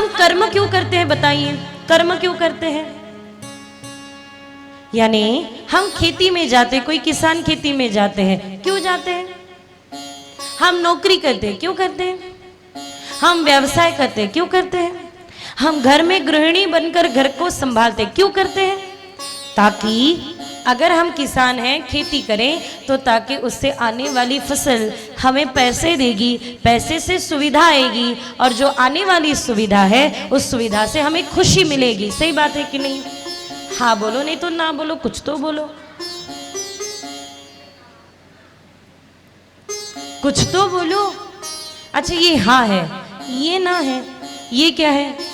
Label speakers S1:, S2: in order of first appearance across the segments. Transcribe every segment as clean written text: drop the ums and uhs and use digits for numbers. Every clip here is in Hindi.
S1: हम कर्म क्यों करते हैं बताइए, कर्म क्यों करते हैं? यानी हम खेती में जाते, कोई किसान खेती में जाते हैं, क्यों जाते हैं? हम नौकरी करते हैं, क्यों करते हैं? हम व्यवसाय करते हैं, क्यों करते हैं? हम घर में गृहिणी बनकर घर को संभालते, क्यों करते हैं? ताकि अगर हम किसान हैं, खेती करें तो ताकि उससे आने वाली फसल हमें पैसे देगी, पैसे से सुविधा आएगी, और जो आने वाली सुविधा है उस सुविधा से हमें खुशी मिलेगी। सही बात है कि नहीं? हाँ बोलो, नहीं तो ना बोलो, कुछ तो बोलो, कुछ तो बोलो। अच्छा ये हाँ है, ये ना है, ये क्या है?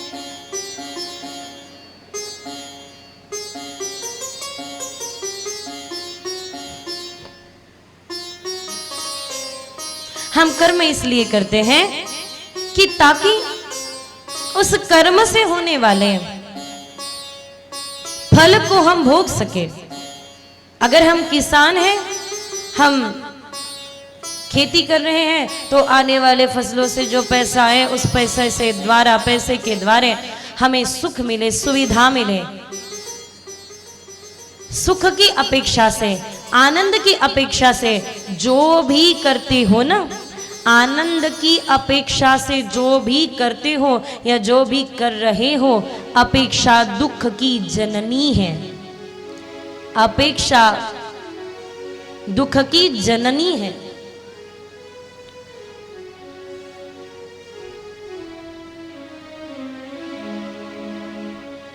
S1: हम कर्म इसलिए करते हैं कि ताकि उस कर्म से होने वाले फल को हम भोग सके। अगर हम किसान हैं, हम खेती कर रहे हैं, तो आने वाले फसलों से जो पैसा है उस पैसे से द्वारा, पैसे के द्वारा हमें सुख मिले, सुविधा मिले। सुख की अपेक्षा से, आनंद की अपेक्षा से जो भी करते हो ना, आनंद की अपेक्षा से जो भी करते हो या जो भी कर रहे हो, अपेक्षा दुख की जननी है। अपेक्षा दुख की जननी है।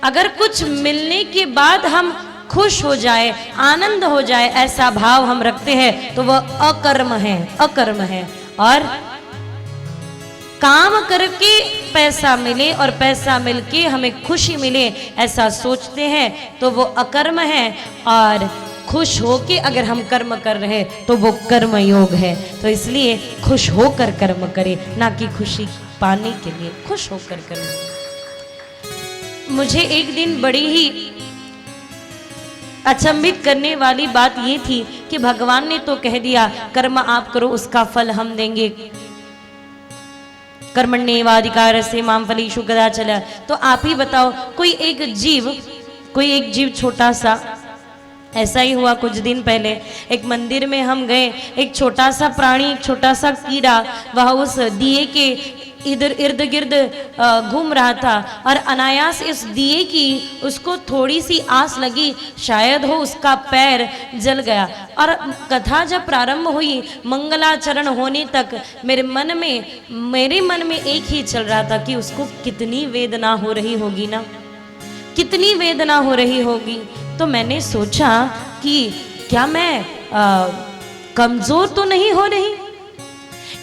S1: अगर कुछ मिलने के बाद हम खुश हो जाए, आनंद हो जाए, ऐसा भाव हम रखते हैं तो वह अकर्म है, अकर्म है। और काम करके पैसा मिले और पैसा मिलके हमें खुशी मिले, ऐसा सोचते हैं तो वो अकर्म है। और खुश होके अगर हम कर्म कर रहे तो वो कर्म योग है। तो इसलिए खुश होकर कर्म करें, ना कि खुशी पाने के लिए, खुश होकर कर्म। मुझे एक दिन बड़ी ही अचंभित करने वाली बात ये थी कि भगवान ने तो कह दिया कर्म आप करो, उसका फल हम देंगे, कर्मण्येवाधिकारस्ते मां फलेषु कदाचन। तो आप ही बताओ, कोई एक जीव छोटा सा, ऐसा ही हुआ कुछ दिन पहले, एक मंदिर में हम गए, एक छोटा सा प्राणी, एक छोटा सा कीड़ा वह उस दिए के इधर इर्द गिर्द घूम रहा था, और अनायास इस दिए की उसको थोड़ी सी आस लगी, शायद हो उसका पैर जल गया। और कथा जब प्रारंभ हुई, मंगलाचरण होने तक मेरे मन में एक ही चल रहा था कि उसको कितनी वेदना हो रही होगी ना, कितनी वेदना हो रही होगी। तो मैंने सोचा कि क्या मैं कमजोर तो नहीं हो रही?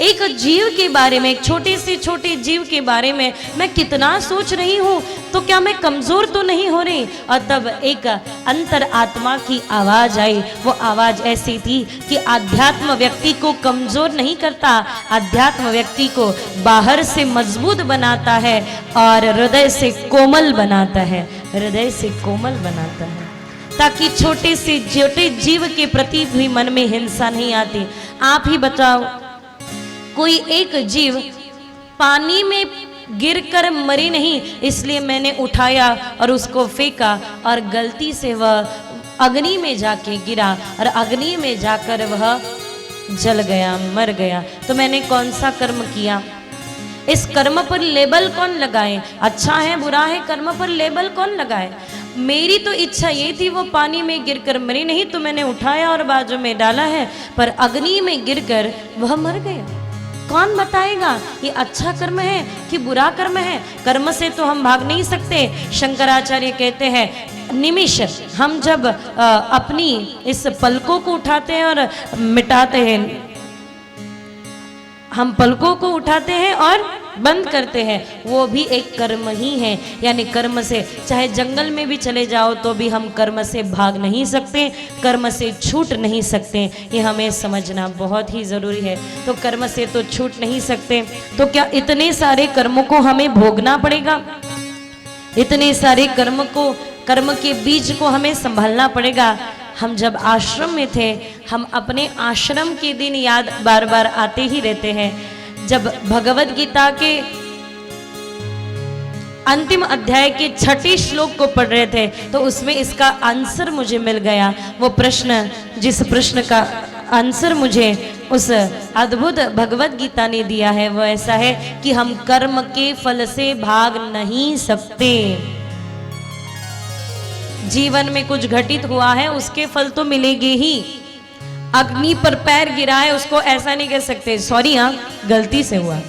S1: एक जीव के बारे में, एक छोटे से छोटे जीव के बारे में मैं कितना सोच रही हूँ, तो क्या मैं कमजोर तो नहीं हो रही? और तब एक अंतर आत्मा की आवाज आई। वो आवाज ऐसी थी कि आध्यात्म व्यक्ति को कमजोर नहीं करता, आध्यात्म व्यक्ति को बाहर से मजबूत बनाता है और हृदय से कोमल बनाता है, हृदय से कोमल बनाता है, ताकि छोटे से छोटे जीव के प्रति भी मन में हिंसा नहीं आती। आप ही बताओ, कोई एक जीव पानी में गिरकर मरी नहीं, इसलिए मैंने उठाया और उसको फेंका, और गलती से वह अग्नि में जाके गिरा और अग्नि में जाकर वह जल गया, मर गया। तो मैंने कौन सा कर्म किया? इस कर्म पर लेबल कौन लगाए? अच्छा है बुरा है, कर्म पर लेबल कौन लगाए? मेरी तो इच्छा ये थी वो पानी में गिरकर मरी नहीं, तो मैंने उठाया और बाजू में डाला है, पर अग्नि में गिरकर वह मर गया। कौन बताएगा ये अच्छा कर्म है कि बुरा कर्म है? कर्म से तो हम भाग नहीं सकते। शंकराचार्य कहते हैं, निमिष हम जब अपनी इस पलकों को उठाते हैं और मिटाते हैं, हम पलकों को उठाते हैं और बंद करते हैं, वो भी एक कर्म ही है। यानी कर्म से, चाहे जंगल में भी चले जाओ तो भी हम कर्म से भाग नहीं सकते, कर्म से छूट नहीं सकते। ये हमें समझना बहुत ही ज़रूरी है। तो कर्म से तो छूट नहीं सकते, तो क्या इतने सारे कर्मों को हमें भोगना पड़ेगा? इतने सारे कर्म के बीज को हमें संभालना पड़ेगा। हम जब आश्रम में थे, हम अपने आश्रम के दिन याद बार बार आते ही रहते हैं। जब भगवत गीता के अंतिम अध्याय के 6 श्लोक को पढ़ रहे थे तो उसमें इसका आंसर मुझे मिल गया। वो प्रश्न, जिस प्रश्न का आंसर मुझे उस अद्भुत भगवत गीता ने दिया है वो ऐसा है कि हम कर्म के फल से भाग नहीं सकते। जीवन में कुछ घटित हुआ है उसके फल तो मिलेंगे ही। अग्नि पर पैर गिरा है उसको ऐसा नहीं कह सकते सॉरी हाँ गलती से हुआ,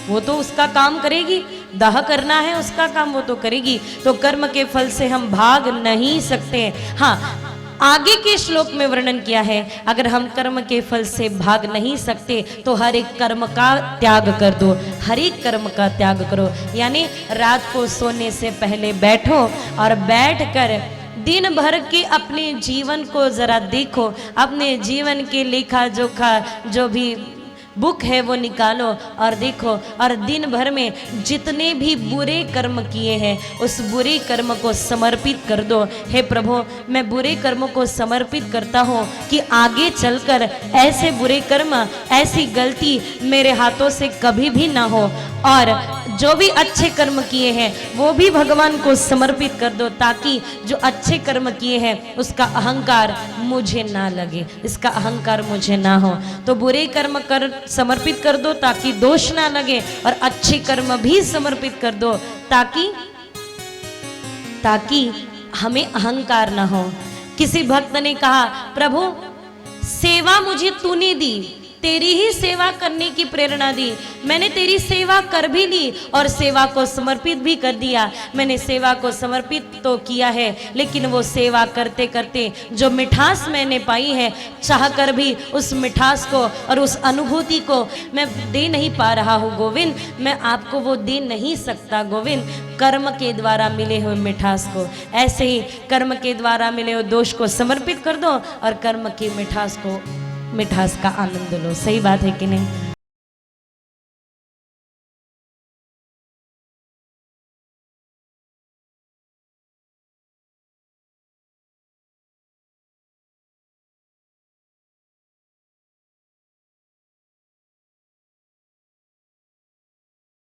S1: वो तो उसका काम करेगी, दाह करना है उसका काम वो तो करेगी। तो कर्म के फल से हम भाग नहीं सकते। हाँ, आगे के श्लोक में वर्णन किया है अगर हम कर्म के फल से भाग नहीं सकते तो हर एक कर्म का त्याग कर दो, हर एक कर्म का त्याग करो। यानी रात को सोने से पहले बैठो और बैठकर दिन भर के अपने जीवन को जरा देखो, अपने जीवन के लेखा जोखा जो भी बुक है वो निकालो और देखो, और दिन भर में जितने भी बुरे कर्म किए हैं उस बुरे कर्म को समर्पित कर दो। हे प्रभु, मैं बुरे कर्म को समर्पित करता हूँ कि आगे चलकर ऐसे बुरे कर्म, ऐसी गलती मेरे हाथों से कभी भी ना हो, और जो भी अच्छे कर्म किए हैं वो भी भगवान को समर्पित कर दो ताकि जो अच्छे कर्म किए हैं उसका अहंकार मुझे ना लगे, इसका अहंकार मुझे ना हो। तो बुरे कर्म कर समर्पित कर दो ताकि दोष ना लगे, और अच्छे कर्म भी समर्पित कर दो ताकि हमें अहंकार ना हो। किसी भक्त ने कहा प्रभु सेवा मुझे तूने दी, तेरी ही सेवा करने की प्रेरणा दी, मैंने तेरी सेवा कर भी ली और सेवा को समर्पित भी कर दिया। मैंने सेवा को समर्पित तो किया है लेकिन वो सेवा करते करते जो मिठास मैंने पाई है चाह कर भी उस मिठास को और उस अनुभूति को मैं दे नहीं पा रहा हूँ गोविंद, मैं आपको वो दे नहीं सकता गोविंद, कर्म के द्वारा मिले हुए मिठास को। ऐसे ही कर्म के द्वारा मिले हुए दोष को समर्पित कर दो और कर्म की मिठास का आनंद लो। सही बात है कि नहीं?